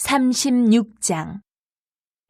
36장.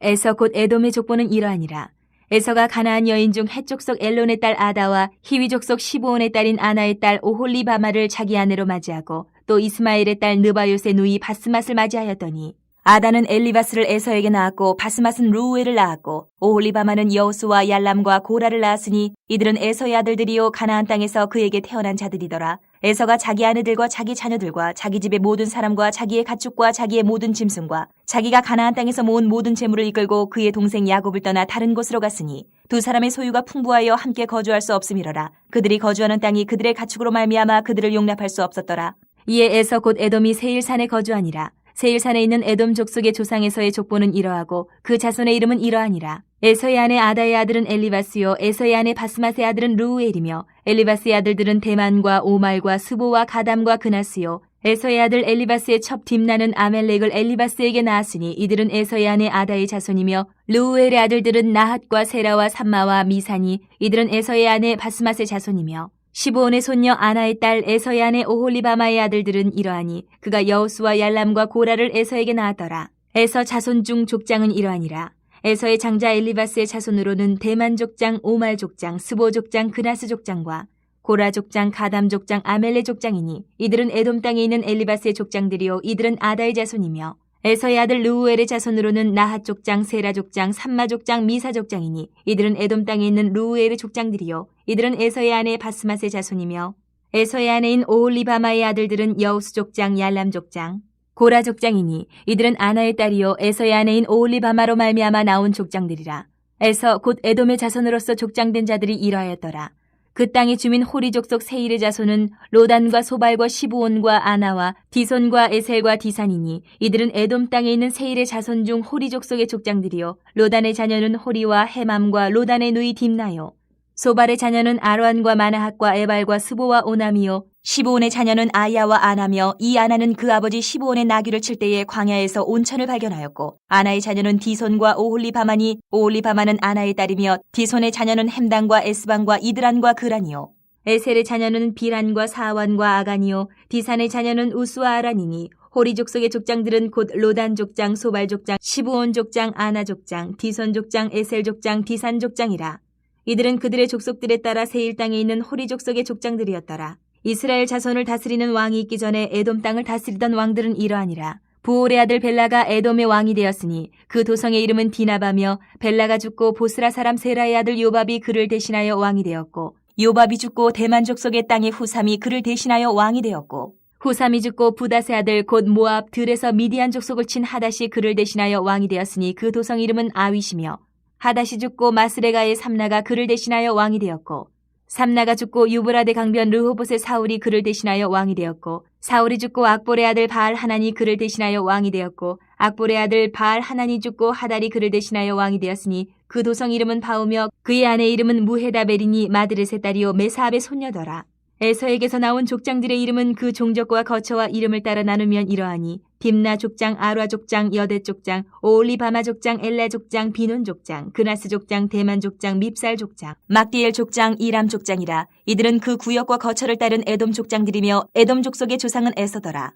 에서 곧 에돔의 족보는 이러하니라. 에서가 가나안 여인 중 헷 족속 엘론의 딸 아다와 히위 족속 시브온의 딸인 아나의 딸 오홀리바마를 자기 아내로 맞이하고 또 이스마엘의 딸 느바요스의 누이 바스맛을 맞이하였더니 아다는 엘리바스를 에서에게 낳았고 바스맛은 루우엘을 낳았고 오홀리바마는 여호수와 얄람과 고라를 낳았으니 이들은 에서의 아들들이요 가나안 땅에서 그에게 태어난 자들이더라. 에서가 자기 아내들과 자기 자녀들과 자기 집의 모든 사람과 자기의 가축과 자기의 모든 짐승과 자기가 가나안 땅에서 모은 모든 재물을 이끌고 그의 동생 야곱을 떠나 다른 곳으로 갔으니 두 사람의 소유가 풍부하여 함께 거주할 수 없음이러라. 그들이 거주하는 땅이 그들의 가축으로 말미암아 그들을 용납할 수 없었더라. 이에 에서 곧 에돔이 세일산에 거주하니라. 세일산에 있는 에돔 족속의 조상에서의 족보는 이러하고 그 자손의 이름은 이러하니라. 에서의 아내 아다의 아들은 엘리바스요 에서의 아내 바스맛의 아들은 루우엘이며 엘리바스의 아들들은 대만과 오말과 스보와 가담과 그나스요 에서의 아들 엘리바스의 첩 딥나는 아멜렉을 엘리바스에게 낳았으니 이들은 에서의 아내 아다의 자손이며 루우엘의 아들들은 나핫과 세라와 삼마와 미사니 이들은 에서의 아내 바스맛의 자손이며 시브온의 손녀 아나의 딸 에서의 아내 오홀리바마의 아들들은 이러하니 그가 여호수와 얄람과 고라를 에서에게 낳았더라. 에서 자손 중 족장은 이러하니라. 에서의 장자 엘리바스의 자손으로는 대만 족장, 오말 족장, 스보 족장, 그나스 족장과 고라 족장, 가담 족장, 아멜레 족장이니 이들은 에돔 땅에 있는 엘리바스의 족장들이요 이들은 아다의 자손이며 에서의 아들 루우엘의 자손으로는 나핫 족장, 세라 족장, 삼마 족장, 미사 족장이니 이들은 에돔 땅에 있는 루우엘의 족장들이요 이들은 에서의 아내 바스맛의 자손이며 에서의 아내인 오홀리바마의 아들들은 여우스 족장, 얄람 족장, 고라 족장이니 이들은 아나의 딸이요 에서의 아내인 오홀리바마로 말미암아 나온 족장들이라. 에서 곧 에돔의 자손으로서 족장된 자들이 이러하였더라. 그 땅의 주민 호리 족속 세일의 자손은 로단과 소발과 시브온과 아나와 디손과 에셀과 디산이니 이들은 에돔 땅에 있는 세일의 자손 중 호리 족속의 족장들이요 로단의 자녀는 호리와 헤맘과 로단의 누이 딥나요 소발의 자녀는 아로안과 마나핫과 에발과 스보와 오남이요 시브온의 자녀는 아야와 아나며 이 아나는 그 아버지 시브온의 나귀를 칠 때에 광야에서 온천을 발견하였고 아나의 자녀는 디손과 오홀리바마니 오홀리바마는 아나의 딸이며 디손의 자녀는 햄단과 에스반과 이드란과 그란이요 에셀의 자녀는 비란과 사완과 아간이요 디산의 자녀는 우스와 아란이니 호리 족속의 족장들은 곧 로단 족장, 소발 족장, 시브온 족장, 아나 족장, 디손 족장, 에셀 족장, 디산 족장이라. 이들은 그들의 족속들에 따라 세일 땅에 있는 호리 족속의 족장들이었더라. 이스라엘 자손을 다스리는 왕이 있기 전에 에돔 땅을 다스리던 왕들은 이러하니라. 부올의 아들 벨라가 에돔의 왕이 되었으니 그 도성의 이름은 디나바며 벨라가 죽고 보스라 사람 세라의 아들 요밥이 그를 대신하여 왕이 되었고 요밥이 죽고 대만 족속의 땅의 후삼이 그를 대신하여 왕이 되었고 후삼이 죽고 부닷의 아들 곧 모압 들에서 미디안 족속을 친 하닷이 그를 대신하여 왕이 되었으니 그 도성 이름은 아윗이며 하닷이 죽고 마스레가의 삼나가 그를 대신하여 왕이 되었고 삼나가 죽고 유브라데 강변 르호봇의 사울이 그를 대신하여 왕이 되었고 사울이 죽고 악볼의 아들 바알 하난이 그를 대신하여 왕이 되었고 악볼의 아들 바알 하난이 죽고 하달이 그를 대신하여 왕이 되었으니 그 도성 이름은 바우며 그의 아내 이름은 무헤다벨이니 마드렛의 딸이요 메사압의 손녀더라. 에서에게서 나온 족장들의 이름은 그 종족과 거처와 이름을 따라 나누면 이러하니 딥나 족장, 아루아 족장, 여대 족장, 오올리바마 족장, 엘라 족장, 비논 족장, 그나스 족장, 대만 족장, 밉살 족장, 막디엘 족장, 이람 족장이라. 이들은 그 구역과 거처를 따른 에돔 족장들이며 에돔 족속의 조상은 에서더라.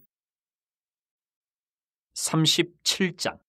37장.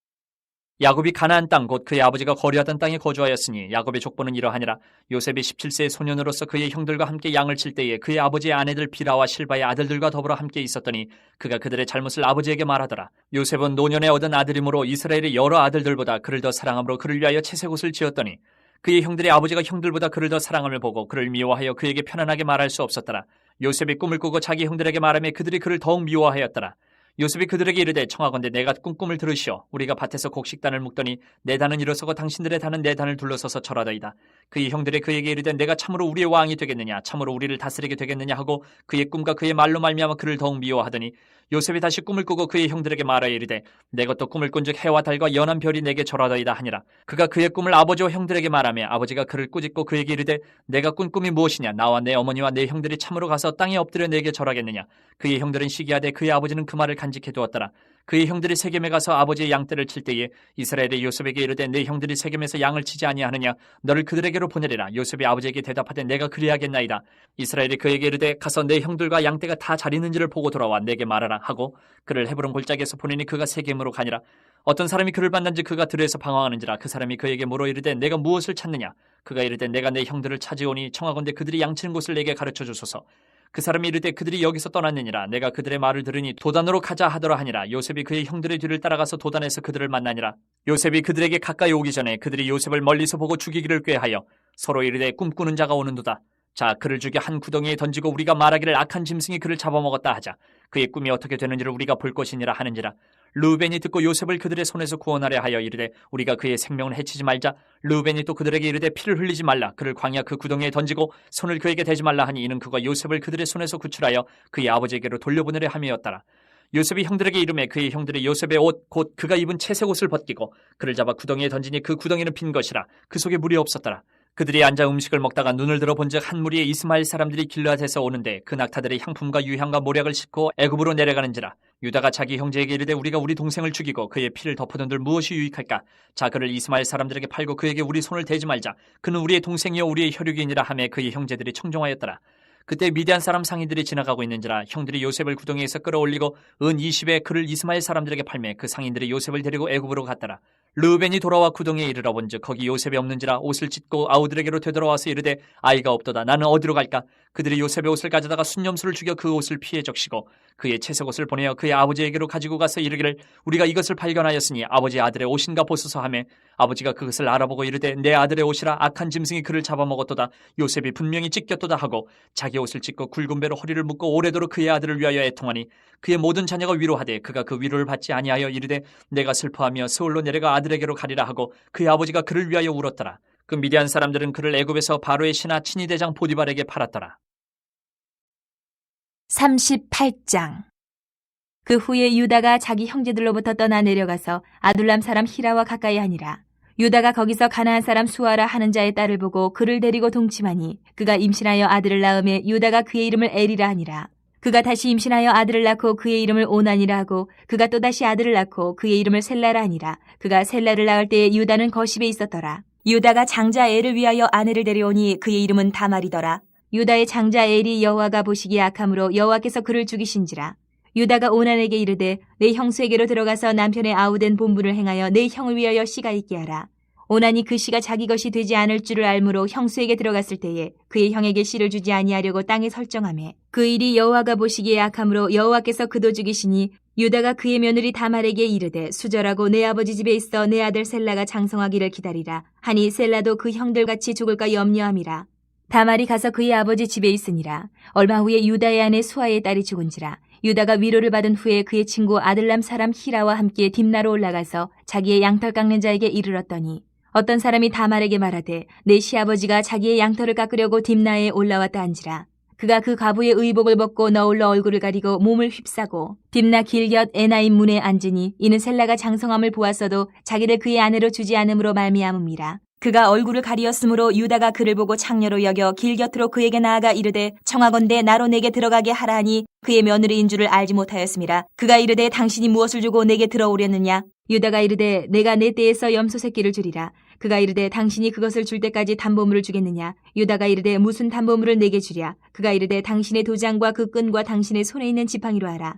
야곱이 가나안 땅 곧 그의 아버지가 거류하던 땅에 거주하였으니 야곱의 족보는 이러하니라. 요셉이 17세의 소년으로서 그의 형들과 함께 양을 칠 때에 그의 아버지의 아내들 비라와 실바의 아들들과 더불어 함께 있었더니 그가 그들의 잘못을 아버지에게 말하더라. 요셉은 노년에 얻은 아들이므로 이스라엘의 여러 아들들보다 그를 더 사랑함으로 그를 위하여 채색옷을 지었더니 그의 형들의 아버지가 형들보다 그를 더 사랑함을 보고 그를 미워하여 그에게 편안하게 말할 수 없었더라. 요셉이 꿈을 꾸고 자기 형들에게 말하며 그들이 그를 더욱 미워하였더라. 요셉이 그들에게 이르되 청하건대 내가 꾼 꿈을 들으시오. 우리가 밭에서 곡식단을 묶더니 내 단은 일어서고 당신들의 단은 내 단을 둘러서서 절하더이다. 그의 형들이 그에게 이르되 내가 참으로 우리의 왕이 되겠느냐 참으로 우리를 다스리게 되겠느냐 하고 그의 꿈과 그의 말로 말미암아 그를 더욱 미워하더니 요셉이 다시 꿈을 꾸고 그의 형들에게 말하여 이르되 내 것도 꿈을 꾼즉 해와 달과 연한 별이 내게 절하더이다 하니라. 그가 그의 꿈을 아버지와 형들에게 말하며 아버지가 그를 꾸짖고 그에게 이르되 내가 꾼 꿈이 무엇이냐 나와 내 어머니와 내 형들이 참으로 가서 땅에 엎드려 내게 절하겠느냐. 그의 형들은 시기하되 그의 아버지는 그 말을 간직해 두었더라. 그의 형들이 세겜에 가서 아버지의 양떼를 칠 때에 이스라엘의 요셉에게 이르되 내 형들이 세겜에서 양을 치지 아니하느냐 너를 그들에게로 보내리라. 요셉이 아버지에게 대답하되 내가 그리하겠나이다. 이스라엘이 그에게 이르되 가서 내 형들과 양떼가 다 잘 있는지를 보고 돌아와 내게 말하라 하고 그를 헤브론 골짜기에서 보내니 그가 세겜으로 가니라. 어떤 사람이 그를 만난지 그가 들에서 방황하는지라. 그 사람이 그에게 물어 이르되 내가 무엇을 찾느냐. 그가 이르되 내가 내 형들을 찾으오니 청하건대 그들이 양치는 곳을 내게 가르쳐 주소서. 그 사람이 이르되 그들이 여기서 떠났느니라. 내가 그들의 말을 들으니 도단으로 가자 하더라 하니라. 요셉이 그의 형들의 뒤를 따라가서 도단에서 그들을 만나니라. 요셉이 그들에게 가까이 오기 전에 그들이 요셉을 멀리서 보고 죽이기를 꾀하여 서로 이르되 꿈꾸는 자가 오는도다. 자, 그를 죽여 한 구덩이에 던지고 우리가 말하기를 악한 짐승이 그를 잡아먹었다 하자. 그의 꿈이 어떻게 되는지를 우리가 볼 것이니라 하는지라. 르우벤이 듣고 요셉을 그들의 손에서 구원하려 하여 이르되 우리가 그의 생명을 해치지 말자. 르우벤이 또 그들에게 이르되 피를 흘리지 말라. 그를 광야 그 구덩이에 던지고 손을 그에게 대지 말라 하니 이는 그가 요셉을 그들의 손에서 구출하여 그의 아버지에게로 돌려보내려 함이었더라. 요셉이 형들에게 이르매 그의 형들이 요셉의 옷 곧 그가 입은 채색 옷을 벗기고 그를 잡아 구덩이에 던지니 그 구덩이는 빈 것이라. 그 속에 물이 없었더라. 그들이 앉아 음식을 먹다가 눈을 들어 본즉 한 무리의 이스마엘 사람들이 길르앗에서 오는데 그 낙타들의 향품과 유향과 모략을 싣고 애굽으로 내려가는지라. 유다가 자기 형제에게 이르되 우리가 우리 동생을 죽이고 그의 피를 덮어둔들 무엇이 유익할까. 자, 그를 이스마엘 사람들에게 팔고 그에게 우리 손을 대지 말자. 그는 우리의 동생이요 우리의 혈육이니라 하매 그의 형제들이 청종하였더라. 그때 미디안 사람 상인들이 지나가고 있는지라. 형들이 요셉을 구덩이에서 끌어올리고 은 20에 그를 이스마엘 사람들에게 팔매 그 상인들이 요셉을 데리고 애굽으로 갔더라. 르우벤이 돌아와 구덩이에 이르러 본즉 거기 요셉이 없는지라. 옷을 찢고 아우들에게로 되돌아와서 이르되 아이가 없도다. 나는 어디로 갈까. 그들이 요셉의 옷을 가져다가 순념수를 죽여 그 옷을 피해 적시고 그의 채색 옷을 보내어 그의 아버지에게로 가지고 가서 이르기를 우리가 이것을 발견하였으니 아버지 아들의 옷인가 보소서 하매 아버지가 그것을 알아보고 이르되 내 아들의 옷이라. 악한 짐승이 그를 잡아먹었도다. 요셉이 분명히 찢겼도다 하고 자기 옷을 찢고 굵은 배로 허리를 묶고 오래도록 그의 아들을 위하여 애통하니 그의 모든 자녀가 위로하되 그가 그 위로를 받지 아니하여 이르되 내가 슬퍼하며 서울로 내려가 아들에게로 가리라 하고 그의 아버지가 그를 위하여 울었더라. 그 미디안 사람들은 그를 애굽에서 바로의 신하 친위대장 보디발에게 팔았더라. 38장. 그 후에 유다가 자기 형제들로부터 떠나 내려가서 아둘람 사람 히라와 가까이 하니라. 유다가 거기서 가나안 사람 수아라 하는 자의 딸을 보고 그를 데리고 동침하니 그가 임신하여 아들을 낳음에 유다가 그의 이름을 에리라 하니라. 그가 다시 임신하여 아들을 낳고 그의 이름을 오난이라 하고 그가 또다시 아들을 낳고 그의 이름을 셀라라 하니라. 그가 셀라를 낳을 때에 유다는 거십에 있었더라. 유다가 장자 엘을 위하여 아내를 데려오니 그의 이름은 다말이더라. 유다의 장자 엘이 여호와가 보시기에 악함으로 여호와께서 그를 죽이신지라. 유다가 오난에게 이르되 내 형수에게로 들어가서 남편의 아우된 본분을 행하여 내 형을 위하여 씨가 있게 하라. 오난이 그 씨가 자기 것이 되지 않을 줄을 알므로 형수에게 들어갔을 때에 그의 형에게 씨를 주지 아니하려고 땅에 설정하매 그 일이 여호와가 보시기에 악함으로 여호와께서 그도 죽이시니 유다가 그의 며느리 다말에게 이르되 수절하고 내 아버지 집에 있어 내 아들 셀라가 장성하기를 기다리라 하니 셀라도 그 형들같이 죽을까 염려함이라. 다말이 가서 그의 아버지 집에 있으니라. 얼마 후에 유다의 아내 수아의 딸이 죽은지라. 유다가 위로를 받은 후에 그의 친구 아들람 사람 히라와 함께 딥나로 올라가서 자기의 양털 깎는 자에게 이르렀더니 어떤 사람이 다말에게 말하되 내 시아버지가 자기의 양털을 깎으려고 딥나에 올라왔다 한지라. 그가 그 과부의 의복을 벗고 너울로 얼굴을 가리고 몸을 휩싸고 딥나 길곁 에나임 문에 앉으니 이는 셀라가 장성함을 보았어도 자기를 그의 아내로 주지 않음으로 말미암음이라. 그가 얼굴을 가리었으므로 유다가 그를 보고 창녀로 여겨 길 곁으로 그에게 나아가 이르되 청하건대 나로 내게 들어가게 하라 하니 그의 며느리인 줄을 알지 못하였음이라. 그가 이르되 당신이 무엇을 주고 내게 들어오려느냐. 유다가 이르되 내가 내 떼에서 염소 새끼를 주리라. 그가 이르되 당신이 그것을 줄 때까지 담보물을 주겠느냐. 유다가 이르되 무슨 담보물을 내게 주랴. 그가 이르되 당신의 도장과 그 끈과 당신의 손에 있는 지팡이로 하라.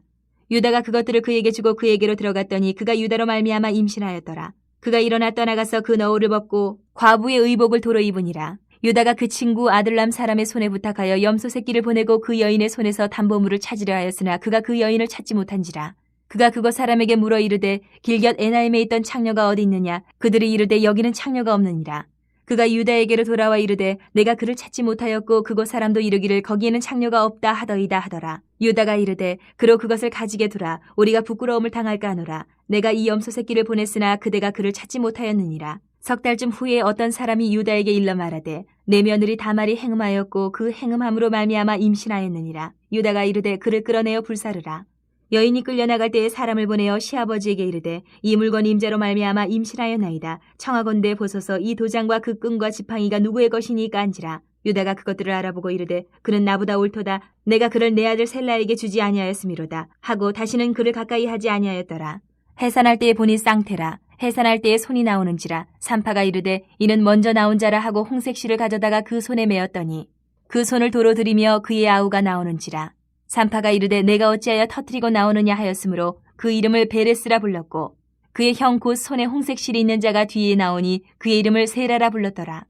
유다가 그것들을 그에게 주고 그에게로 들어갔더니 그가 유다로 말미암아 임신하였더라. 그가 일어나 떠나가서 그 너울을 벗고 과부의 의복을 도로 입으니라. 유다가 그 친구 아들람 사람의 손에 부탁하여 염소 새끼를 보내고 그 여인의 손에서 담보물을 찾으려 하였으나 그가 그 여인을 찾지 못한지라. 그가 그곳 사람에게 물어 이르되 길곁 에나임에 있던 창녀가 어디 있느냐. 그들이 이르되 여기는 창녀가 없느니라. 그가 유다에게로 돌아와 이르되 내가 그를 찾지 못하였고 그곳 사람도 이르기를 거기에는 창녀가 없다 하더이다 하더라. 유다가 이르되 그로 그것을 가지게 두라. 우리가 부끄러움을 당할까 하노라. 내가 이 염소 새끼를 보냈으나 그대가 그를 찾지 못하였느니라. 석 달쯤 후에 어떤 사람이 유다에게 일러 말하되 내 며느리 다말이 행음하였고 그 행음함으로 말미암아 임신하였느니라. 유다가 이르되 그를 끌어내어 불사르라. 여인이 끌려나갈 때에 사람을 보내어 시아버지에게 이르되 이 물건이 임자로 말미암아 임신하였나이다. 청하건대 보소서 이 도장과 그 끈과 지팡이가 누구의 것이니까 한지라. 유다가 그것들을 알아보고 이르되 그는 나보다 옳도다. 내가 그를 내 아들 셀라에게 주지 아니하였음이로다 하고 다시는 그를 가까이 하지 아니하였더라. 해산할 때에 보니 쌍태라. 해산할 때에 손이 나오는지라. 산파가 이르되 이는 먼저 나온 자라 하고 홍색실을 가져다가 그 손에 메었더니 그 손을 도로 들이며 그의 아우가 나오는지라. 산파가 이르되 내가 어찌하여 터뜨리고 나오느냐 하였으므로 그 이름을 베레스라 불렀고 그의 형 곧 손에 홍색실이 있는 자가 뒤에 나오니 그의 이름을 세라라 불렀더라.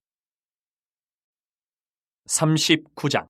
39장.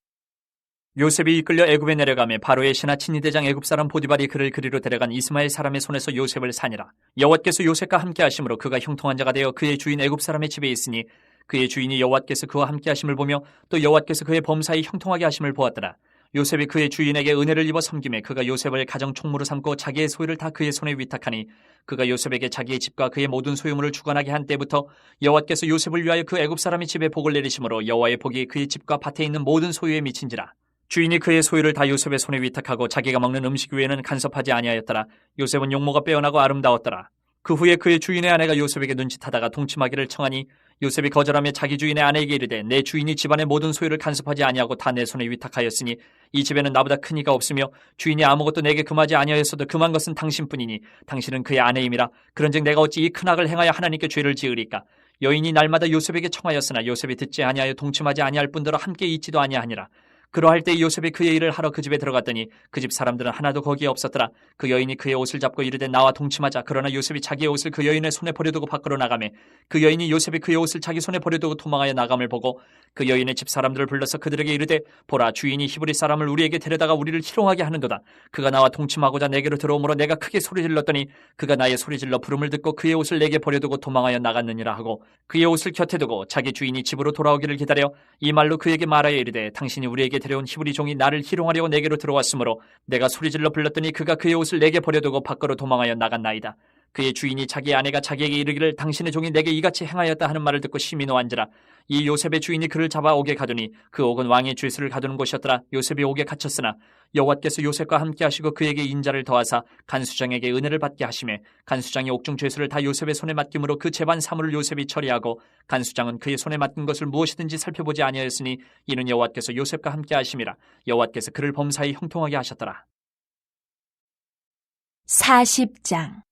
요셉이 이끌려 애굽에 내려가매 바로의 신하 친위대장 애굽 사람 보디발이 그를 그리로 데려간 이스마엘 사람의 손에서 요셉을 사니라. 여호와께서 요셉과 함께 하심으로 그가 형통한 자가 되어 그의 주인 애굽 사람의 집에 있으니 그의 주인이 여호와께서 그와 함께 하심을 보며 또 여호와께서 그의 범사에 형통하게 하심을 보았더라. 요셉이 그의 주인에게 은혜를 입어 섬김에 그가 요셉을 가정 총무로 삼고 자기의 소유를 다 그의 손에 위탁하니 그가 요셉에게 자기의 집과 그의 모든 소유물을 주관하게 한 때부터 여호와께서 요셉을 위하여 그 애굽 사람의 집에 복을 내리심으로 여호와의 복이 그의 집과 밭에 있는 모든 소유에 미친지라. 주인이 그의 소유를 다 요셉의 손에 위탁하고 자기가 먹는 음식 외에는 간섭하지 아니하였더라. 요셉은 용모가 빼어나고 아름다웠더라. 그 후에 그의 주인의 아내가 요셉에게 눈짓하다가 동침하기를 청하니 요셉이 거절하며 자기 주인의 아내에게 이르되 내 주인이 집안의 모든 소유를 간섭하지 아니하고 다 내 손에 위탁하였으니 이 집에는 나보다 큰 이가 없으며 주인이 아무것도 내게 금하지 아니하였어도 금한 것은 당신뿐이니 당신은 그의 아내임이라. 그런즉 내가 어찌 이 큰 악을 행하여 하나님께 죄를 지으리까. 여인이 날마다 요셉에게 청하였으나 요셉이 듣지 아니하여 동침하지 아니할 뿐더러 함께 있지도 아니하니라. 그러할 때 요셉이 그의 일을 하러 그 집에 들어갔더니 그 집 사람들은 하나도 거기에 없었더라. 그 여인이 그의 옷을 잡고 이르되 나와 동침하자. 그러나 요셉이 자기의 옷을 그 여인의 손에 버려두고 밖으로 나가매 그 여인이 요셉이 그의 옷을 자기 손에 버려두고 도망하여 나감을 보고 그 여인의 집 사람들을 불러서 그들에게 이르되 보라, 주인이 히브리 사람을 우리에게 데려다가 우리를 희롱하게 하는도다. 그가 나와 동침하고자 내게로 들어오므로 내가 크게 소리질렀더니 그가 나의 소리질러 부름을 듣고 그의 옷을 내게 버려두고 도망하여 나갔느니라 하고 그의 옷을 곁에 두고 자기 주인이 집으로 돌아오기를 기다려 이 말로 그에게 말하여 이르되 당신이 우리에게 데려온 히브리 종이 나를 희롱하려고 내게로 들어왔으므로 내가 소리질러 불렀더니 그가 그의 옷을 내게 버려두고 밖으로 도망하여 나갔나이다. 그의 주인이 자기의 아내가 자기에게 이르기를 당신의 종이 내게 이같이 행하였다 하는 말을 듣고 심히 노한지라. 이 요셉의 주인이 그를 잡아 옥에 가두니 그 옥은 왕의 죄수를 가두는 곳이었더라. 요셉이 옥에 갇혔으나 여호와께서 요셉과 함께 하시고 그에게 인자를 더하사 간수장에게 은혜를 받게 하시매 간수장이 옥중 죄수를 다 요셉의 손에 맡김으로 그 재반 사물을 요셉이 처리하고 간수장은 그의 손에 맡긴 것을 무엇이든지 살펴보지 아니하였으니 이는 여호와께서 요셉과 함께 하심이라. 여호와께서 그를 범사에 형통하게 하셨더라. 40장.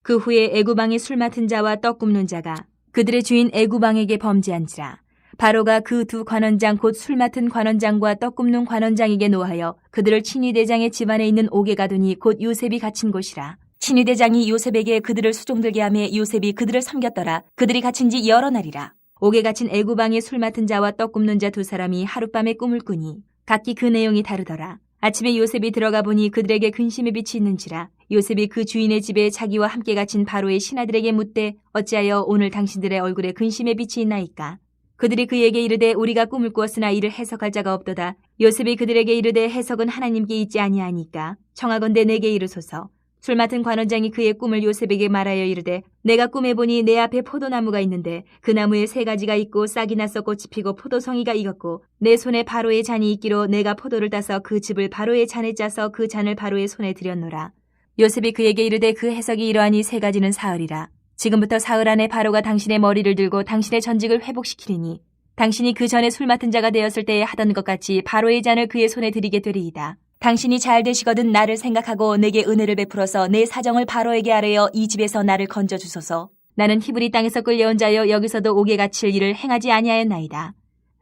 그 후에 애굽왕의 술 맡은 자와 떡 굽는 자가 그들의 주인 애굽왕에게 범죄한지라. 바로가 그 두 관원장 곧 술 맡은 관원장과 떡 굽는 관원장에게 노하여 그들을 친위대장의 집안에 있는 옥에 가두니 곧 요셉이 갇힌 곳이라. 친위대장이 요셉에게 그들을 수종들게 하며 요셉이 그들을 섬겼더라. 그들이 갇힌 지 여러 날이라. 옥에 갇힌 애굽왕의 술 맡은 자와 떡 굽는 자 두 사람이 하룻밤에 꿈을 꾸니 각기 그 내용이 다르더라. 아침에 요셉이 들어가 보니 그들에게 근심의 빛이 있는지라. 요셉이 그 주인의 집에 자기와 함께 갇힌 바로의 신하들에게 묻되 어찌하여 오늘 당신들의 얼굴에 근심의 빛이 있나이까. 그들이 그에게 이르되 우리가 꿈을 꾸었으나 이를 해석할 자가 없도다. 요셉이 그들에게 이르되 해석은 하나님께 있지 아니하니까 청하건대 내게 이르소서. 술 맡은 관원장이 그의 꿈을 요셉에게 말하여 이르되 내가 꿈에 보니 내 앞에 포도나무가 있는데 그 나무에 세 가지가 있고 싹이 나서 꽃이 피고 포도송이가 익었고 내 손에 바로의 잔이 있기로 내가 포도를 따서 그 즙을 바로의 잔에 짜서 그 잔을 바로의 손에 들였노라. 요셉이 그에게 이르되 그 해석이 이러하니 세 가지는 사흘이라. 지금부터 사흘 안에 바로가 당신의 머리를 들고 당신의 전직을 회복시키리니 당신이 그 전에 술 맡은 자가 되었을 때에 하던 것 같이 바로의 잔을 그의 손에 드리게 되리이다. 당신이 잘 되시거든 나를 생각하고 내게 은혜를 베풀어서 내 사정을 바로에게 아뢰어 이 집에서 나를 건져주소서. 나는 히브리 땅에서 끌려온 자여 여기서도 옥에 갇힐 일을 행하지 아니하였나이다.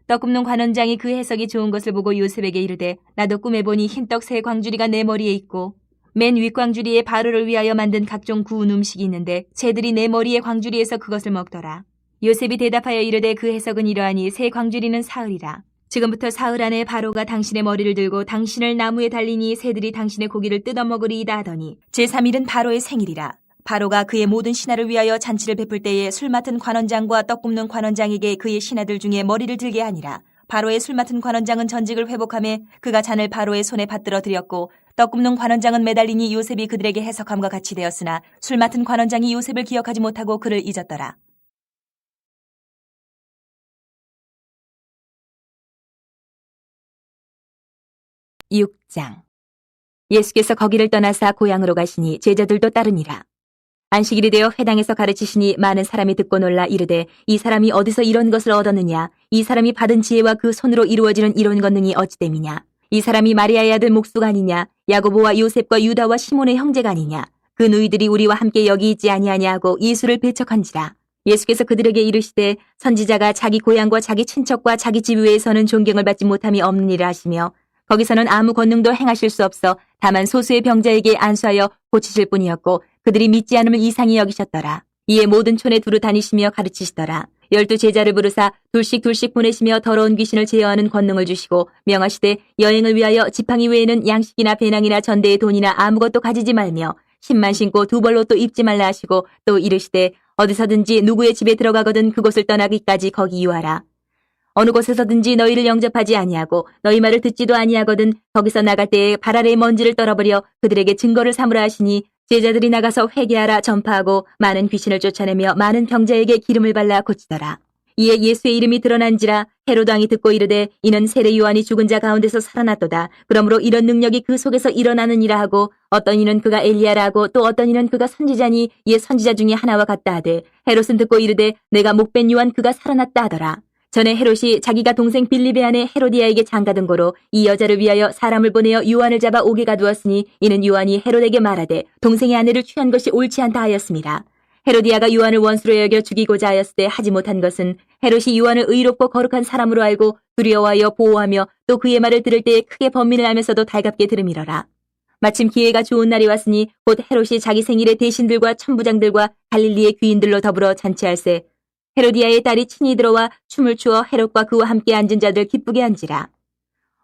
떡 굽는 관원장이 그 해석이 좋은 것을 보고 요셉에게 이르되 나도 꿈에 보니 흰떡 세 광주리가 내 머리에 있고 맨 윗광주리에 바로를 위하여 만든 각종 구운 음식이 있는데 새들이 내 머리의 광주리에서 그것을 먹더라. 요셉이 대답하여 이르되 그 해석은 이러하니 새 광주리는 사흘이라. 지금부터 사흘 안에 바로가 당신의 머리를 들고 당신을 나무에 달리니 새들이 당신의 고기를 뜯어먹으리이다 하더니 제3일은 바로의 생일이라. 바로가 그의 모든 신하를 위하여 잔치를 베풀 때에 술 맡은 관원장과 떡 굽는 관원장에게 그의 신하들 중에 머리를 들게 하니라. 바로의 술 맡은 관원장은 전직을 회복하며 그가 잔을 바로의 손에 받들어 드렸고 떡 굽는 관원장은 매달리니 요셉이 그들에게 해석함과 같이 되었으나 술 맡은 관원장이 요셉을 기억하지 못하고 그를 잊었더라. 6장. 예수께서 거기를 떠나사 고향으로 가시니 제자들도 따르니라. 안식일이 되어 회당에서 가르치시니 많은 사람이 듣고 놀라 이르되 이 사람이 어디서 이런 것을 얻었느냐. 이 사람이 받은 지혜와 그 손으로 이루어지는 이런 권능이 어찌됨이냐. 이 사람이 마리아의 아들 목수가 아니냐. 야고보와 요셉과 유다와 시몬의 형제가 아니냐. 그 누이들이 우리와 함께 여기 있지 아니하냐 하고 예수를 배척한지라. 예수께서 그들에게 이르시되 선지자가 자기 고향과 자기 친척과 자기 집 위에서는 존경을 받지 못함이 없는 일을 하시며 거기서는 아무 권능도 행하실 수 없어 다만 소수의 병자에게 안수하여 고치실 뿐이었고 그들이 믿지 않음을 이상히 여기셨더라. 이에 모든 촌에 두루 다니시며 가르치시더라. 12 제자를 부르사 둘씩 보내시며 더러운 귀신을 제어하는 권능을 주시고 명하시되 여행을 위하여 지팡이 외에는 양식이나 배낭이나 전대의 돈이나 아무것도 가지지 말며 신만 신고 두 벌로 또 입지 말라 하시고 또 이르시되 어디서든지 누구의 집에 들어가거든 그곳을 떠나기까지 거기 유하라. 어느 곳에서든지 너희를 영접하지 아니하고 너희 말을 듣지도 아니하거든 거기서 나갈 때에 발 아래의 먼지를 떨어버려 그들에게 증거를 삼으라 하시니 제자들이 나가서 회개하라 전파하고 많은 귀신을 쫓아내며 많은 병자에게 기름을 발라 고치더라. 이에 예수의 이름이 드러난지라 헤로드 왕이 듣고 이르되 이는 세례 요한이 죽은 자 가운데서 살아났도다. 그러므로 이런 능력이 그 속에서 일어나느니라 하고 어떤 이는 그가 엘리야라 하고 또 어떤 이는 그가 선지자니 이에 선지자 중에 하나와 같다 하되 헤롯은 듣고 이르되 내가 목벤 요한 그가 살아났다 하더라. 전에 헤롯이 자기가 동생 빌립의 아내 헤로디아에게 장가든 고로 이 여자를 위하여 사람을 보내어 요한을 잡아 옥에 가두었으니 이는 요한이 헤롯에게 말하되 동생의 아내를 취한 것이 옳지 않다 하였습니다. 헤로디아가 요한을 원수로 여겨 죽이고자 하였을 때 하지 못한 것은 헤롯이 요한을 의롭고 거룩한 사람으로 알고 두려워하여 보호하며 또 그의 말을 들을 때에 크게 번민을 하면서도 달갑게 들음이러라. 마침 기회가 좋은 날이 왔으니 곧 헤롯이 자기 생일에 대신들과 천부장들과 갈릴리의 귀인들로 더불어 잔치할세 헤로디아의 딸이 친히 들어와 춤을 추어 헤롯과 그와 함께 앉은 자들 기쁘게 한지라.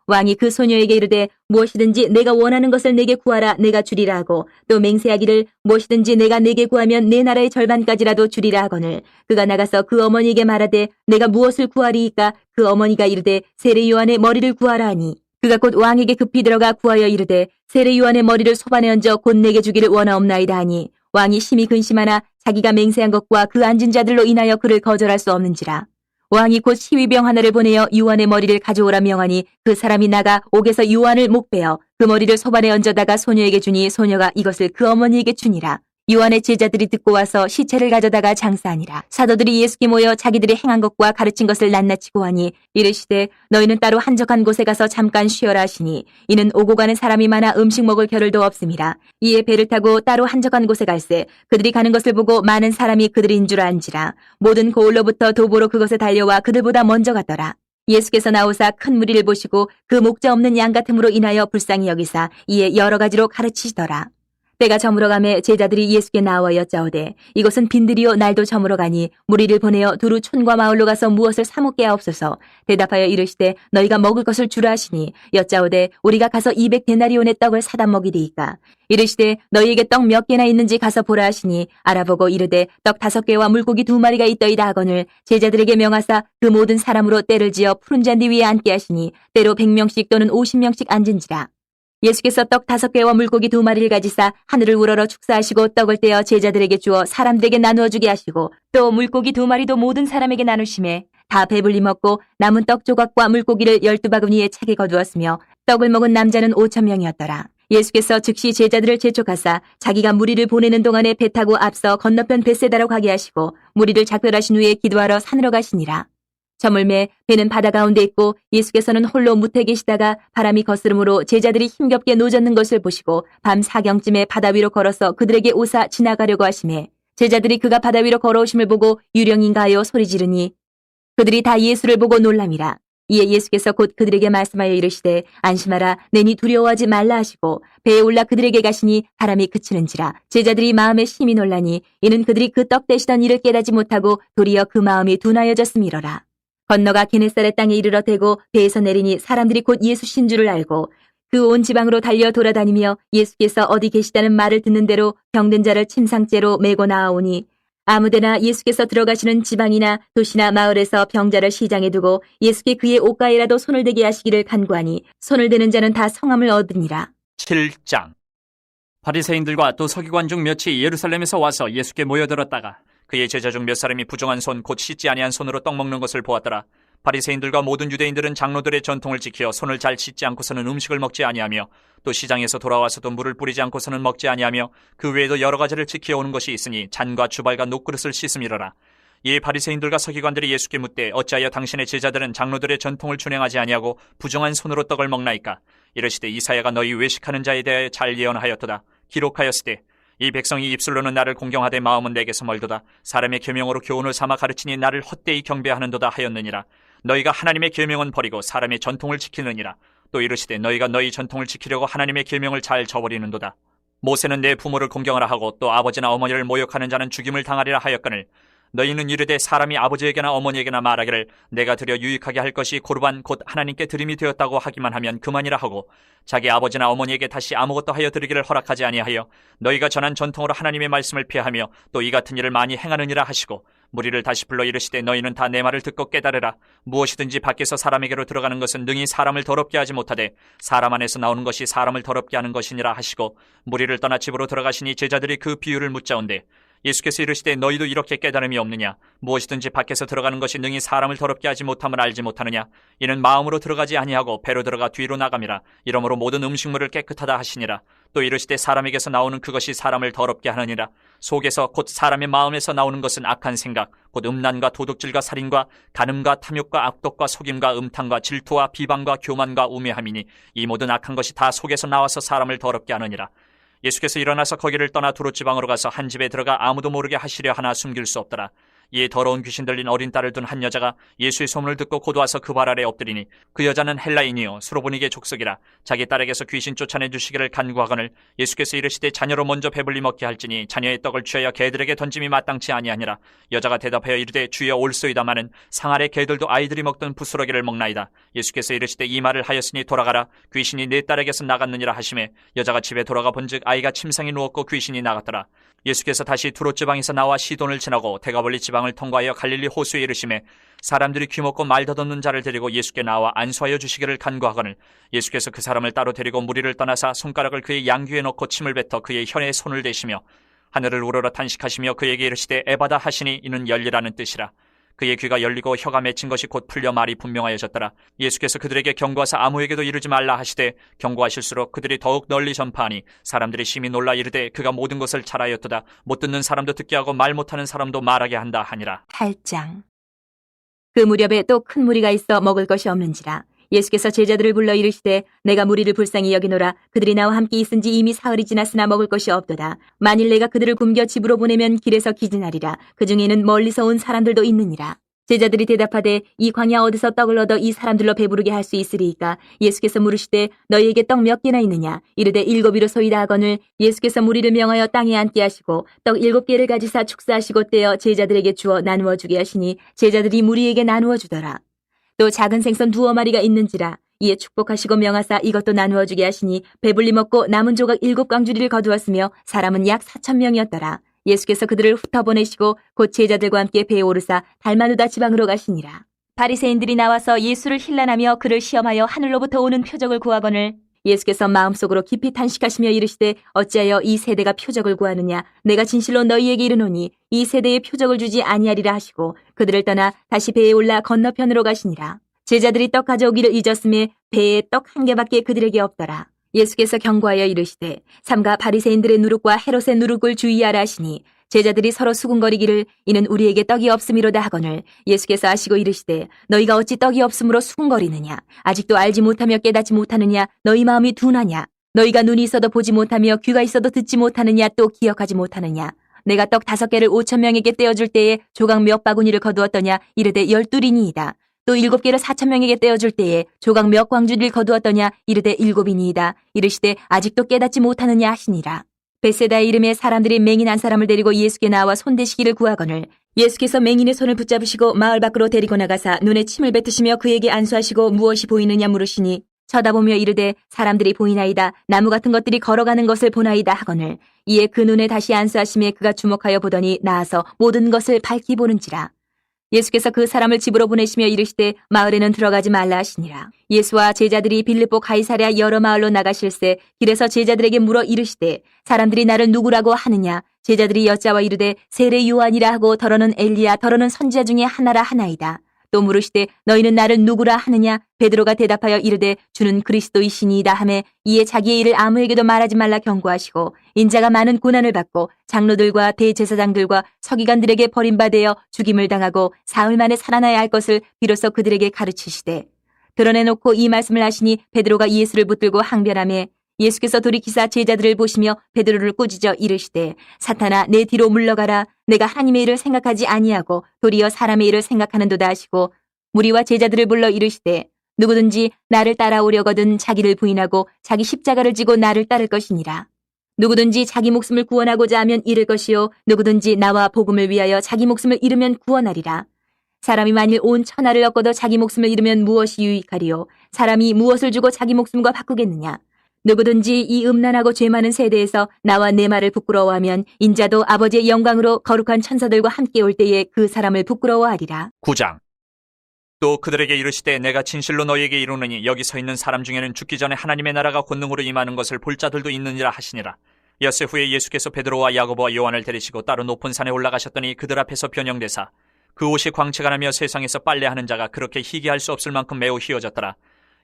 왕이 그 소녀에게 이르되 무엇이든지 내가 원하는 것을 내게 구하라 내가 주리라 하고 또 맹세하기를 무엇이든지 내가 내게 구하면 내 나라의 절반까지라도 주리라 하거늘 그가 나가서 그 어머니에게 말하되 내가 무엇을 구하리이까 그 어머니가 이르되 세례 요한의 머리를 구하라 하니 그가 곧 왕에게 급히 들어가 구하여 이르되 세례 요한의 머리를 소반에 얹어 곧 내게 주기를 원하옵나이다 하니 왕이 심히 근심하나 자기가 맹세한 것과 그 앉은 자들로 인하여 그를 거절할 수 없는지라. 왕이 곧 시위병 하나를 보내어 요한의 머리를 가져오라 명하니 그 사람이 나가 옥에서 요한을 목베어 그 머리를 소반에 얹어다가 소녀에게 주니 소녀가 이것을 그 어머니에게 주니라. 요한의 제자들이 듣고 와서 시체를 가져다가 장사하니라. 사도들이 예수께 모여 자기들이 행한 것과 가르친 것을 낱낱이 고하니 이르시되 너희는 따로 한적한 곳에 가서 잠깐 쉬어라 하시니 이는 오고 가는 사람이 많아 음식 먹을 겨를도 없음이라. 이에 배를 타고 따로 한적한 곳에 갈새 그들이 가는 것을 보고 많은 사람이 그들인 줄 안지라. 모든 고을로부터 도보로 그것에 달려와 그들보다 먼저 갔더라. 예수께서 나오사 큰 무리를 보시고 그 목자 없는 양 같음으로 인하여 불쌍히 여기사 이에 여러 가지로 가르치시더라. 때가 저물어가매 제자들이 예수께 나와 여짜오되 이것은 빈들이요 날도 저물어가니 무리를 보내어 두루 촌과 마을로 가서 무엇을 사 먹게 하옵소서. 대답하여 이르시되 너희가 먹을 것을 주라 하시니 여짜오되 우리가 가서 200데나리온의 떡을 사다 먹이리이까. 이르시되 너희에게 떡 몇 개나 있는지 가서 보라 하시니 알아보고 이르되 떡 5개와 물고기 2마리가 있더이다 하거늘 제자들에게 명하사 그 모든 사람으로 때를 지어 푸른 잔디 위에 앉게 하시니 때로 100명씩 또는 50명씩 앉은지라. 예수께서 떡 5개와 물고기 2마리를 가지사 하늘을 우러러 축사하시고 떡을 떼어 제자들에게 주어 사람들에게 나누어 주게 하시고 또 물고기 2마리도 모든 사람에게 나누심에 다 배불리 먹고 남은 떡 조각과 물고기를 12바구니에 차게 거두었으며 떡을 먹은 남자는 5,000명이었더라. 예수께서 즉시 제자들을 재촉하사 자기가 무리를 보내는 동안에 배 타고 앞서 건너편 벳세다로 가게 하시고 무리를 작별하신 후에 기도하러 산으로 가시니라. 저물매 배는 바다 가운데 있고 예수께서는 홀로 무태 계시다가 바람이 거스름으로 제자들이 힘겹게 노젓는 것을 보시고 밤 4경쯤에 바다 위로 걸어서 그들에게 오사 지나가려고 하시매 제자들이 그가 바다 위로 걸어오심을 보고 유령인가 하여 소리 지르니 그들이 다 예수를 보고 놀람이라. 이에 예수께서 곧 그들에게 말씀하여 이르시되 안심하라 내니 두려워하지 말라 하시고 배에 올라 그들에게 가시니 바람이 그치는지라. 제자들이 마음에 심히 놀라니 이는 그들이 그 떡 떼시던 일을 깨닫지 못하고 도리어 그 마음이 둔하여졌음이로라. 건너가 게네사렛 땅에 이르러 대고 배에서 내리니 사람들이 곧 예수신 줄을 알고 그 온 지방으로 달려 돌아다니며 예수께서 어디 계시다는 말을 듣는 대로 병든 자를 침상째로 메고 나아오니 아무데나 예수께서 들어가시는 지방이나 도시나 마을에서 병자를 시장에 두고 예수께 그의 옷가에라도 손을 대게 하시기를 간구하니 손을 대는 자는 다 성함을 얻으니라. 7장. 바리새인들과 또 서기관 중 몇이 예루살렘에서 와서 예수께 모여들었다가 그의 제자 중 몇 사람이 부정한 손 곧 씻지 아니한 손으로 떡 먹는 것을 보았더라. 바리새인들과 모든 유대인들은 장로들의 전통을 지켜 손을 잘 씻지 않고서는 음식을 먹지 아니하며 또 시장에서 돌아와서도 물을 뿌리지 않고서는 먹지 아니하며 그 외에도 여러 가지를 지켜오는 것이 있으니 잔과 주발과 녹그릇을 씻음이로라. 이에 바리새인들과 서기관들이 예수께 묻되 어찌하여 당신의 제자들은 장로들의 전통을 준행하지 아니하고 부정한 손으로 떡을 먹나이까. 이르시되 이사야가 너희 외식하는 자에 대하여 잘 예언하였도다. 기록하였으되 이 백성이 입술로는 나를 공경하되 마음은 내게서 멀도다. 사람의 계명으로 교훈을 삼아 가르치니 나를 헛되이 경배하는도다 하였느니라. 너희가 하나님의 계명은 버리고 사람의 전통을 지키느니라. 또 이르시되 너희가 너희 전통을 지키려고 하나님의 계명을 잘 저버리는도다. 모세는 내 부모를 공경하라 하고 또 아버지나 어머니를 모욕하는 자는 죽임을 당하리라 하였거늘 너희는 이르되 사람이 아버지에게나 어머니에게나 말하기를 내가 드려 유익하게 할 것이 고르반 곧 하나님께 드림이 되었다고 하기만 하면 그만이라 하고 자기 아버지나 어머니에게 다시 아무것도 하여 드리기를 허락하지 아니하여 너희가 전한 전통으로 하나님의 말씀을 피하며 또 이 같은 일을 많이 행하느니라 하시고 무리를 다시 불러 이르시되 너희는 다 내 말을 듣고 깨달으라. 무엇이든지 밖에서 사람에게로 들어가는 것은 능히 사람을 더럽게 하지 못하되 사람 안에서 나오는 것이 사람을 더럽게 하는 것이니라 하시고 무리를 떠나 집으로 들어가시니 제자들이 그 비유를 묻자온대 예수께서 이르시되 너희도 이렇게 깨달음이 없느냐? 무엇이든지 밖에서 들어가는 것이 능히 사람을 더럽게 하지 못함을 알지 못하느냐? 이는 마음으로 들어가지 아니하고 배로 들어가 뒤로 나감이라. 이러므로 모든 음식물을 깨끗하다 하시니라. 또 이르시되 사람에게서 나오는 그것이 사람을 더럽게 하느니라. 속에서 곧 사람의 마음에서 나오는 것은 악한 생각, 곧 음란과 도둑질과 살인과 간음과 탐욕과 악독과 속임과 음탕과 질투와 비방과 교만과 우매함이니 이 모든 악한 것이 다 속에서 나와서 사람을 더럽게 하느니라. 예수께서 일어나서 거기를 떠나 두롯지방으로 가서 한 집에 들어가 아무도 모르게 하시려 하나 숨길 수 없더라. 이에 더러운 귀신 들린 어린 딸을 둔 한 여자가 예수의 소문을 듣고 곧 와서 그 발 아래 엎드리니 그 여자는 헬라인이요 수로보니게 족속이라. 자기 딸에게서 귀신 쫓아내 주시기를 간구하거늘 예수께서 이르시되 자녀로 먼저 배불리 먹게 할지니 자녀의 떡을 취하여 개들에게 던짐이 마땅치 아니하니라. 여자가 대답하여 이르되 주여 올소이다마는 상 아래 개들도 아이들이 먹던 부스러기를 먹나이다. 예수께서 이르시되 이 말을 하였으니 돌아가라. 귀신이 내 딸에게서 나갔느니라 하시매 여자가 집에 돌아가 본즉 아이가 침상에 누웠고 귀신이 나갔더라. 예수께서 다시 두롯 지방에서 나와 시돈을 지나고 데가볼리 지방을 통과하여 갈릴리 호수에 이르시매 사람들이 귀먹고 말 더듬는 자를 데리고 예수께 나와 안수하여 주시기를 간구하거늘 예수께서 그 사람을 따로 데리고 무리를 떠나사 손가락을 그의 양귀에 넣고 침을 뱉어 그의 혀에 손을 대시며 하늘을 우러러 탄식하시며 그에게 이르시되 에바다 하시니 이는 열리라는 뜻이라. 그의 귀가 열리고 혀가 맺힌 것이 곧 풀려 말이 분명하여졌더라. 예수께서 그들에게 경고하사 아무에게도 이르지 말라 하시되 경고하실수록 그들이 더욱 널리 전파하니 사람들이 심히 놀라 이르되 그가 모든 것을 잘하였도다. 못 듣는 사람도 듣게 하고 말 못하는 사람도 말하게 한다 하니라. 8장. 그 무렵에 또 큰 무리가 있어 먹을 것이 없는지라. 예수께서 제자들을 불러 이르시되 내가 무리를 불쌍히 여기노라. 그들이 나와 함께 있은지 이미 사흘이 지났으나 먹을 것이 없도다. 만일 내가 그들을 굶겨 집으로 보내면 길에서 기진하리라. 그 중에는 멀리서 온 사람들도 있느니라. 제자들이 대답하되 이 광야 어디서 떡을 얻어 이 사람들로 배부르게 할 수 있으리이까? 예수께서 물으시되 너희에게 떡 몇 개나 있느냐? 이르되 7이로소이다 하거늘 예수께서 무리를 명하여 땅에 앉게 하시고 떡 7개를 가지사 축사하시고 떼어 제자들에게 주어 나누어 주게 하시니 제자들이 무리에게 나누어 주더라. 또 작은 생선 2마리가 있는지라. 이에 축복하시고 명하사 이것도 나누어 주게 하시니 배불리 먹고 남은 조각 7광주리를 거두었으며 사람은 약 4,000명이었더라. 예수께서 그들을 흩어보내시고 곧 제자들과 함께 배에 오르사 달마누다 지방으로 가시니라. 바리새인들이 나와서 예수를 힐난하며 그를 시험하여 하늘로부터 오는 표적을 구하거늘 예수께서 마음속으로 깊이 탄식하시며 이르시되 어찌하여 이 세대가 표적을 구하느냐? 내가 진실로 너희에게 이르노니 이 세대에 표적을 주지 아니하리라 하시고 그들을 떠나 다시 배에 올라 건너편으로 가시니라. 제자들이 떡 가져오기를 잊었음에 배에 떡 1개밖에 그들에게 없더라. 예수께서 경고하여 이르시되 삼가 바리새인들의 누룩과 헤롯의 누룩을 주의하라 하시니 제자들이 서로 수군거리기를 이는 우리에게 떡이 없음이로다 하거늘 예수께서 아시고 이르시되 너희가 어찌 떡이 없음으로 수군거리느냐? 아직도 알지 못하며 깨닫지 못하느냐? 너희 마음이 둔하냐? 너희가 눈이 있어도 보지 못하며 귀가 있어도 듣지 못하느냐? 또 기억하지 못하느냐? 내가 떡 5개를 5,000명에게 떼어줄 때에 조각 몇 바구니를 거두었더냐? 이르되 12이니이다. 또 7개를 4,000명에게 떼어줄 때에 조각 몇 광주리를 거두었더냐? 이르되 7이니이다. 이르시되 아직도 깨닫지 못하느냐 하시니라. 벳세다의 이름에 사람들이 맹인 한 사람을 데리고 예수께 나와 손대시기를 구하거늘 예수께서 맹인의 손을 붙잡으시고 마을 밖으로 데리고 나가사 눈에 침을 뱉으시며 그에게 안수하시고 무엇이 보이느냐 물으시니 쳐다보며 이르되 사람들이 보이나이다. 나무 같은 것들이 걸어가는 것을 보나이다 하거늘 이에 그 눈에 다시 안수하심에 그가 주목하여 보더니 나아서 모든 것을 밝히 보는지라. 예수께서 그 사람을 집으로 보내시며 이르시되 마을에는 들어가지 말라 하시니라. 예수와 제자들이 빌립보 가이사랴 여러 마을로 나가실새 길에서 제자들에게 물어 이르시되 사람들이 나를 누구라고 하느냐? 제자들이 여짜와 이르되 세례 요한이라 하고 더러는 엘리야 더러는 선지자 중에 하나라 하나이다. 또 물으시되 너희는 나를 누구라 하느냐? 베드로가 대답하여 이르되 주는 그리스도이시니이다 하매 이에 자기의 일을 아무에게도 말하지 말라 경고하시고 인자가 많은 고난을 받고 장로들과 대제사장들과 서기관들에게 버림받아 죽임을 당하고 사흘 만에 살아나야 할 것을 비로소 그들에게 가르치시되 드러내놓고 이 말씀을 하시니 베드로가 예수를 붙들고 항변하매 예수께서 돌이키사 제자들을 보시며 베드로를 꾸짖어 이르시되 사탄아 내 뒤로 물러가라. 내가 하나님의 일을 생각하지 아니하고 도리어 사람의 일을 생각하는도다 하시고 무리와 제자들을 불러 이르시되 누구든지 나를 따라오려거든 자기를 부인하고 자기 십자가를 지고 나를 따를 것이니라. 누구든지 자기 목숨을 구원하고자 하면 잃을 것이요 누구든지 나와 복음을 위하여 자기 목숨을 잃으면 구원하리라. 사람이 만일 온 천하를 얻고도 자기 목숨을 잃으면 무엇이 유익하리요? 사람이 무엇을 주고 자기 목숨과 바꾸겠느냐? 누구든지 이 음란하고 죄 많은 세대에서 나와 내 말을 부끄러워하면 인자도 아버지의 영광으로 거룩한 천사들과 함께 올 때에 그 사람을 부끄러워하리라. 9장. 또 그들에게 이르시되 내가 진실로 너희에게 이르노니 여기 서 있는 사람 중에는 죽기 전에 하나님의 나라가 권능으로 임하는 것을 볼 자들도 있느니라 하시니라. 엿새 후에 예수께서 베드로와 야고보와 요한을 데리시고 따로 높은 산에 올라가셨더니 그들 앞에서 변형되사 그 옷이 광채가 나며 세상에서 빨래하는 자가 그렇게 희귀할 수 없을 만큼 매우 희어졌더라.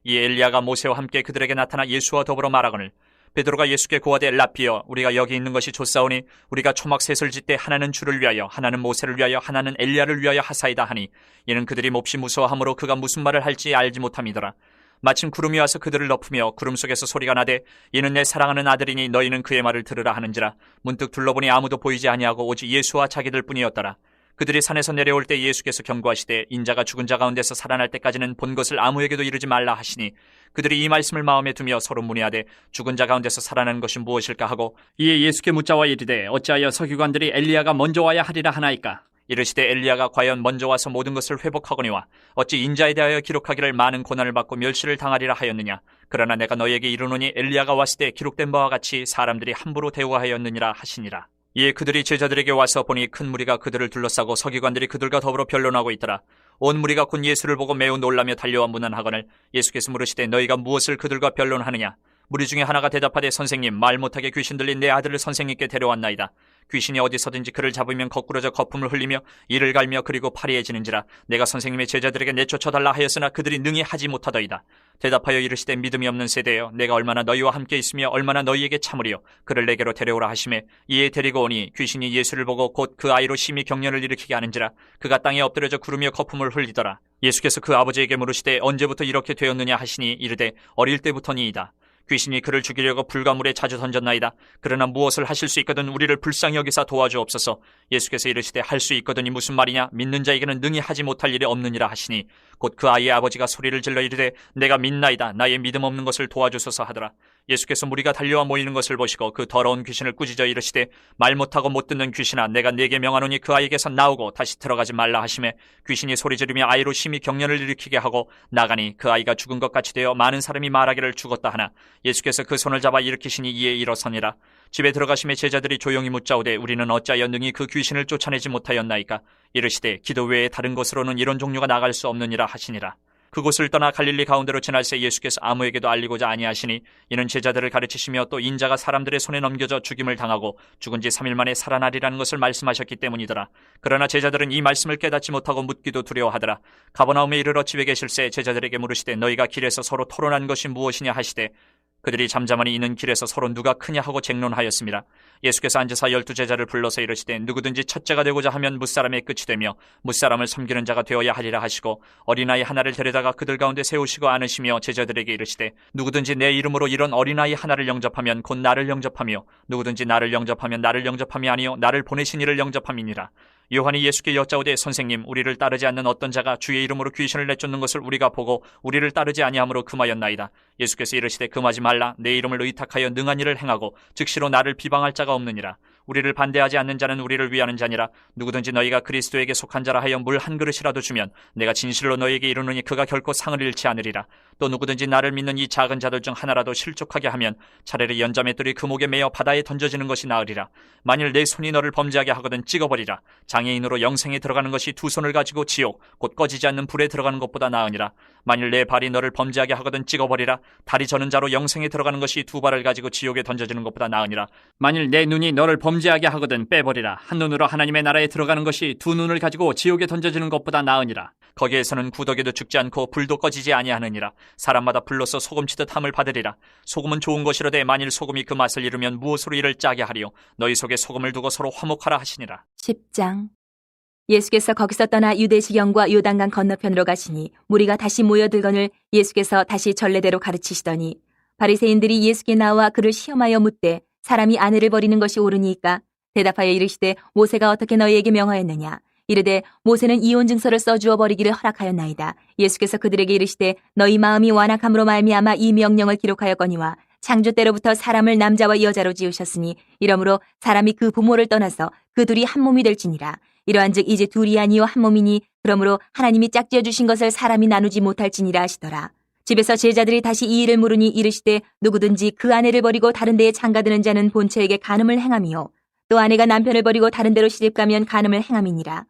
이 엘리야가 모세와 함께 그들에게 나타나 예수와 더불어 말하거늘 베드로가 예수께 고하되 라피여 우리가 여기 있는 것이 좋사오니 우리가 초막 셋을 짓되 하나는 주를 위하여 하나는 모세를 위하여 하나는 엘리야를 위하여 하사이다 하니 이는 그들이 몹시 무서워하므로 그가 무슨 말을 할지 알지 못함이더라. 마침 구름이 와서 그들을 덮으며 구름 속에서 소리가 나되 이는 내 사랑하는 아들이니 너희는 그의 말을 들으라 하는지라. 문득 둘러보니 아무도 보이지 아니하고 오직 예수와 자기들 뿐이었더라. 그들이 산에서 내려올 때 예수께서 경고하시되 인자가 죽은 자 가운데서 살아날 때까지는 본 것을 아무에게도 이르지 말라 하시니 그들이 이 말씀을 마음에 두며 서로 문의하되 죽은 자 가운데서 살아나는 것이 무엇일까 하고 이에 예수께 묻자와 이르되 어찌하여 서기관들이 엘리야가 먼저 와야 하리라 하나이까? 이르시되 엘리야가 과연 먼저 와서 모든 것을 회복하거니와 어찌 인자에 대하여 기록하기를 많은 고난을 받고 멸시를 당하리라 하였느냐? 그러나 내가 너희에게 이르노니 엘리야가 왔을 때 기록된 바와 같이 사람들이 함부로 대우하였느니라 하시니라. 이에 그들이 제자들에게 와서 보니 큰 무리가 그들을 둘러싸고 서기관들이 그들과 더불어 변론하고 있더라. 온 무리가 곧 예수를 보고 매우 놀라며 달려와 문안하거늘 예수께서 물으시되 너희가 무엇을 그들과 변론하느냐? 무리 중에 하나가 대답하되 선생님 말 못하게 귀신 들린 내 아들을 선생님께 데려왔나이다. 귀신이 어디서든지 그를 잡으면 거꾸러져 거품을 흘리며 이를 갈며 그리고 파리해지는지라. 내가 선생님의 제자들에게 내쫓아달라 하였으나 그들이 능히 하지 못하더이다. 대답하여 이르시되 믿음이 없는 세대여 내가 얼마나 너희와 함께 있으며 얼마나 너희에게 참으리요. 그를 내게로 데려오라 하시매 이에 데리고 오니 귀신이 예수를 보고 곧 그 아이로 심히 경련을 일으키게 하는지라. 그가 땅에 엎드려져 구르며 거품을 흘리더라. 예수께서 그 아버지에게 물으시되 언제부터 이렇게 되었느냐 하시니 이르되 어릴 때부터니이다. 귀신이 그를 죽이려고 불과 물에 자주 던졌나이다. 그러나 무엇을 하실 수 있거든 우리를 불쌍히 여기사 도와주옵소서. 예수께서 이르시되 할 수 있거든이 무슨 말이냐? 믿는 자에게는 능히 하지 못할 일이 없느니라 하시니 곧 그 아이의 아버지가 소리를 질러 이르되 내가 믿나이다. 나의 믿음 없는 것을 도와주소서 하더라. 예수께서 무리가 달려와 모이는 것을 보시고 그 더러운 귀신을 꾸짖어 이르시되 말 못하고 못 듣는 귀신아 내가 네게 명하노니 그 아이에게서 나오고 다시 들어가지 말라 하시매 귀신이 소리 지르며 아이로 심히 경련을 일으키게 하고 나가니 그 아이가 죽은 것 같이 되어 많은 사람이 말하기를 죽었다 하나 예수께서 그 손을 잡아 일으키시니 이에 일어서니라. 집에 들어가심에 제자들이 조용히 묻자오되 우리는 어찌하여 능히 그 귀신을 쫓아내지 못하였나이까? 이르시되 기도 외에 다른 곳으로는 이런 종류가 나갈 수 없느니라 하시니라. 그곳을 떠나 갈릴리 가운데로 지날새 예수께서 아무에게도 알리고자 아니하시니 이는 제자들을 가르치시며 또 인자가 사람들의 손에 넘겨져 죽임을 당하고 죽은 지 3일 만에 살아나리라는 것을 말씀하셨기 때문이더라. 그러나 제자들은 이 말씀을 깨닫지 못하고 묻기도 두려워하더라. 가버나움에 이르러 집에 계실새 제자들에게 물으시되 너희가 길에서 서로 토론한 것이 무엇이냐 하시되 그들이 잠잠하니 이는 길에서 서로 누가 크냐 하고 쟁론하였습니다. 예수께서 앉으사 12 제자를 불러서 이르시되 누구든지 첫째가 되고자 하면 무사람의 끝이 되며 무사람을 섬기는 자가 되어야 하리라 하시고 어린아이 하나를 데려다가 그들 가운데 세우시고 안으시며 제자들에게 이르시되 누구든지 내 이름으로 이런 어린아이 하나를 영접하면 곧 나를 영접하며 누구든지 나를 영접하면 나를 영접함이 아니요 나를 보내신 이를 영접함이니라. 요한이 예수께 여짜오되 선생님 우리를 따르지 않는 어떤 자가 주의 이름으로 귀신을 내쫓는 것을 우리가 보고 우리를 따르지 아니함으로 금하였나이다. 예수께서 이르시되 금하지 말라. 내 이름을 의탁하여 능한 일을 행하고 즉시로 나를 비방할 자가 없느니라. 우리를 반대하지 않는 자는 우리를 위하는 자니라. 누구든지 너희가 그리스도에게 속한 자라 하여 물 한 그릇이라도 주면 내가 진실로 너희에게 이르노니 그가 결코 상을 잃지 않으리라. 또 누구든지 나를 믿는 이 작은 자들 중 하나라도 실족하게 하면 차라리 연자맷돌이 그 목에 매어 바다에 던져지는 것이 나으리라. 만일 내 손이 너를 범죄하게 하거든 찍어버리라. 장애인으로 영생에 들어가는 것이 2 손을 가지고 지옥 곧 꺼지지 않는 불에 들어가는 것보다 나으니라. 만일 내 발이 너를 범죄하게 하거든 찍어버리라. 다리 저는 자로 영생에 들어가는 것이 2 발을 가지고 지옥에 던져지는 것보다 나으니라. 만일 내 눈이 너를 범죄하게 하거든 빼버리라. 한 눈으로 하나님의 나라에 들어가는 것이 2 눈을 가지고 지옥에 던져지는 것보다 나으니라. 거기에서는 구더기도 죽지 않고 불도 꺼지지 아니하느니라. 사람마다 불로서 소금치듯 함을 받으리라. 소금은 좋은 것이로되 만일 소금이 그 맛을 잃으면 무엇으로 이를 짜게 하리요? 너희 속에 소금을 두고 서로 화목하라 하시니라. 10장. 예수께서 거기서 떠나 유대시경과 요단강 건너편으로 가시니 무리가 다시 모여들거늘 예수께서 다시 전례대로 가르치시더니 바리새인들이 예수께 나와 그를 시험하여 묻되 사람이 아내를 버리는 것이 옳으니까 대답하여 이르시되 모세가 어떻게 너희에게 명하였느냐 이르되 모세는 이혼 증서를 써주어 버리기를 허락하였나이다. 예수께서 그들에게 이르시되 너희 마음이 완악함으로 말미암아 이 명령을 기록하였거니와 창조 때로부터 사람을 남자와 여자로 지으셨으니 이러므로 사람이 그 부모를 떠나서 그 둘이 한 몸이 될지니라. 이러한즉 이제 둘이 아니요 한 몸이니 그러므로 하나님이 짝지어 주신 것을 사람이 나누지 못할지니라 하시더라. 집에서 제자들이 다시 이 일을 물으니 이르시되 누구든지 그 아내를 버리고 다른 데에 장가드는 자는 본처에게 간음을 행함이요 또 아내가 남편을 버리고 다른 데로 시집가면 간음을 행함이니라.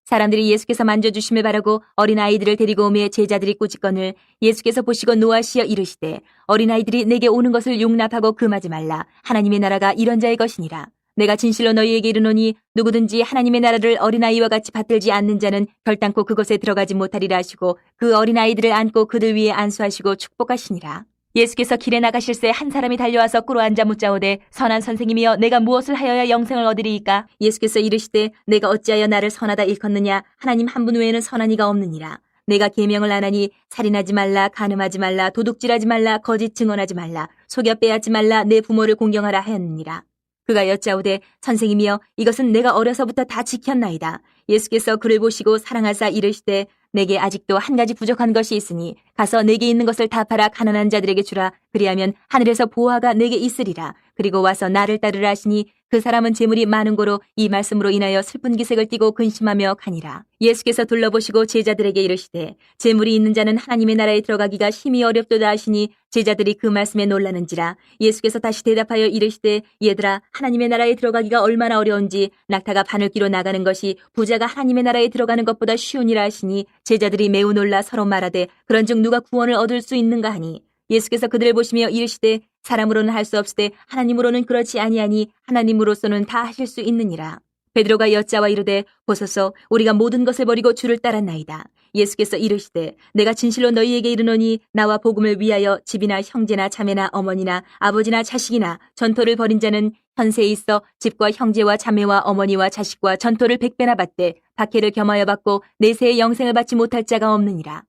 사람들이 예수께서 만져주심을 바라고 어린아이들을 데리고 오매 제자들이 꾸짖거늘 예수께서 보시고 노하시어 이르시되 어린아이들이 내게 오는 것을 용납하고 금하지 말라. 하나님의 나라가 이런 자의 것이니라. 내가 진실로 너희에게 이르노니 누구든지 하나님의 나라를 어린아이와 같이 받들지 않는 자는 결단코 그것에 들어가지 못하리라 하시고 그 어린아이들을 안고 그들 위에 안수하시고 축복하시니라. 예수께서 길에 나가실새 한 사람이 달려와서 꿇어앉아 묻자오되 선한 선생님이여 내가 무엇을 하여야 영생을 얻으리이까? 예수께서 이르시되 내가 어찌하여 나를 선하다 일컫느냐? 하나님 한 분 외에는 선한 이가 없느니라. 내가 계명을 안 하니 살인하지 말라, 간음하지 말라, 도둑질하지 말라, 거짓 증언하지 말라, 속여 빼앗지 말라, 내 부모를 공경하라 하였느니라. 그가 여짜오되 선생님이여 이것은 내가 어려서부터 다 지켰나이다. 예수께서 그를 보시고 사랑하사 이르시되 내게 아직도 한 가지 부족한 것이 있으니 가서 내게 있는 것을 다 팔아 가난한 자들에게 주라. 그리하면 하늘에서 보화가 내게 있으리라. 그리고 와서 나를 따르라 하시니 그 사람은 재물이 많은 고로 이 말씀으로 인하여 슬픈 기색을 띠고 근심하며 가니라. 예수께서 둘러보시고 제자들에게 이르시되 재물이 있는 자는 하나님의 나라에 들어가기가 심히 어렵도다 하시니 제자들이 그 말씀에 놀라는지라. 예수께서 다시 대답하여 이르시되 얘들아 하나님의 나라에 들어가기가 얼마나 어려운지 낙타가 바늘기로 나가는 것이 부자가 하나님의 나라에 들어가는 것보다 쉬우니라 하시니 제자들이 매우 놀라 서로 말하되 그런즉 누가 구원을 얻을 수 있는가 하니 예수께서 그들을 보시며 이르시되 사람으로는 할 수 없으되 하나님으로는 그렇지 아니하니 하나님으로서는 다 하실 수 있느니라. 베드로가 여짜와 이르되 보소서 우리가 모든 것을 버리고 주를 따랐나이다. 예수께서 이르시되 내가 진실로 너희에게 이르노니 나와 복음을 위하여 집이나 형제나 자매나 어머니나 아버지나 자식이나 전토를 벌인 자는 현세에 있어 집과 형제와 자매와 어머니와 자식과 전토를 100배나 받되 박해를 겸하여 받고 내세의 영생을 받지 못할 자가 없느니라.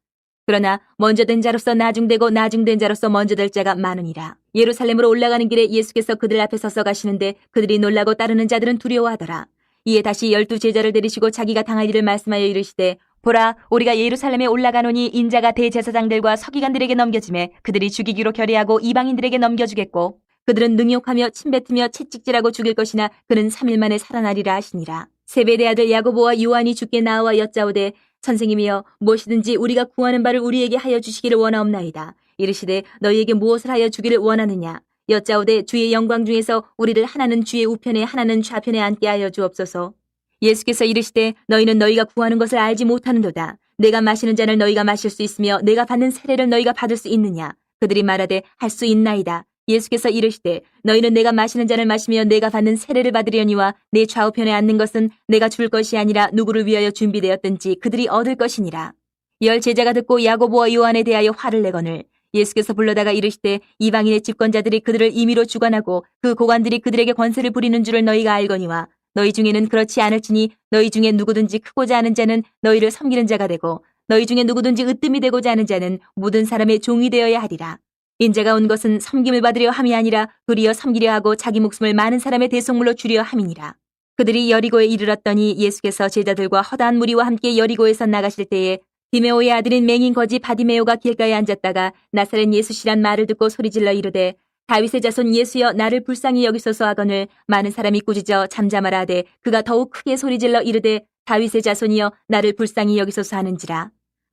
그러나 먼저 된 자로서 나중되고 나중된 자로서 먼저 될 자가 많으니라. 예루살렘으로 올라가는 길에 예수께서 그들 앞에 서서 가시는데 그들이 놀라고 따르는 자들은 두려워하더라. 이에 다시 12 제자를 데리시고 자기가 당할 일을 말씀하여 이르시되 보라 우리가 예루살렘에 올라가노니 인자가 대제사장들과 서기관들에게 넘겨지매 그들이 죽이기로 결의하고 이방인들에게 넘겨주겠고 그들은 능욕하며 침뱉으며 채찍질하고 죽일 것이나 그는 3일 만에 살아나리라 하시니라. 세베대 아들 야고보와 요한이 주께 나와 여짜오되 선생님이여 무엇이든지 우리가 구하는 바를 우리에게 하여 주시기를 원하옵나이다. 이르시되 너희에게 무엇을 하여 주기를 원하느냐? 여짜오되 주의 영광 중에서 우리를 하나는 주의 우편에 하나는 좌편에 앉게 하여 주옵소서. 예수께서 이르시되 너희는 너희가 구하는 것을 알지 못하는도다. 내가 마시는 잔을 너희가 마실 수 있으며 내가 받는 세례를 너희가 받을 수 있느냐? 그들이 말하되 할 수 있나이다. 예수께서 이르시되 너희는 내가 마시는 잔을 마시며 내가 받는 세례를 받으려니와 내 좌우편에 앉는 것은 내가 줄 것이 아니라 누구를 위하여 준비되었든지 그들이 얻을 것이니라. 10 제자가 듣고 야고보와 요한에 대하여 화를 내거늘 예수께서 불러다가 이르시되 이방인의 집권자들이 그들을 임의로 주관하고 그 고관들이 그들에게 권세를 부리는 줄을 너희가 알거니와 너희 중에는 그렇지 않을지니 너희 중에 누구든지 크고자 하는 자는 너희를 섬기는 자가 되고 너희 중에 누구든지 으뜸이 되고자 하는 자는 모든 사람의 종이 되어야 하리라. 인자가 온 것은 섬김을 받으려 함이 아니라 도리어 섬기려 하고 자기 목숨을 많은 사람의 대속물로 주려 함이니라. 그들이 여리고에 이르렀더니 예수께서 제자들과 허다한 무리와 함께 여리고에서 나가실 때에 디메오의 아들인 맹인 거지 바디메오가 길가에 앉았다가 나사렛 예수시란 말을 듣고 소리질러 이르되 다윗의 자손 예수여 나를 불쌍히 여기소서 하거늘 많은 사람이 꾸짖어 잠잠하라 하되 그가 더욱 크게 소리질러 이르되 다윗의 자손이여 나를 불쌍히 여기소서 하는지라.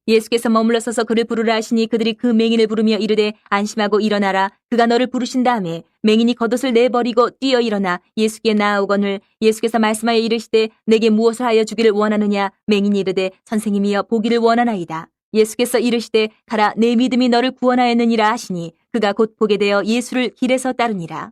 예수께서 머물러 서서 그를 부르라 하시니 그들이 그 맹인을 부르며 이르되 안심하고 일어나라. 그가 너를 부르신 다음에 맹인이 겉옷을 내버리고 뛰어 일어나 예수께 나아오거늘 예수께서 말씀하여 이르시되 내게 무엇을 하여 주기를 원하느냐? 맹인이 이르되 선생님이여 보기를 원하나이다. 예수께서 이르시되 가라 내 믿음이 너를 구원하였느니라 하시니 그가 곧 보게 되어 예수를 길에서 따르니라.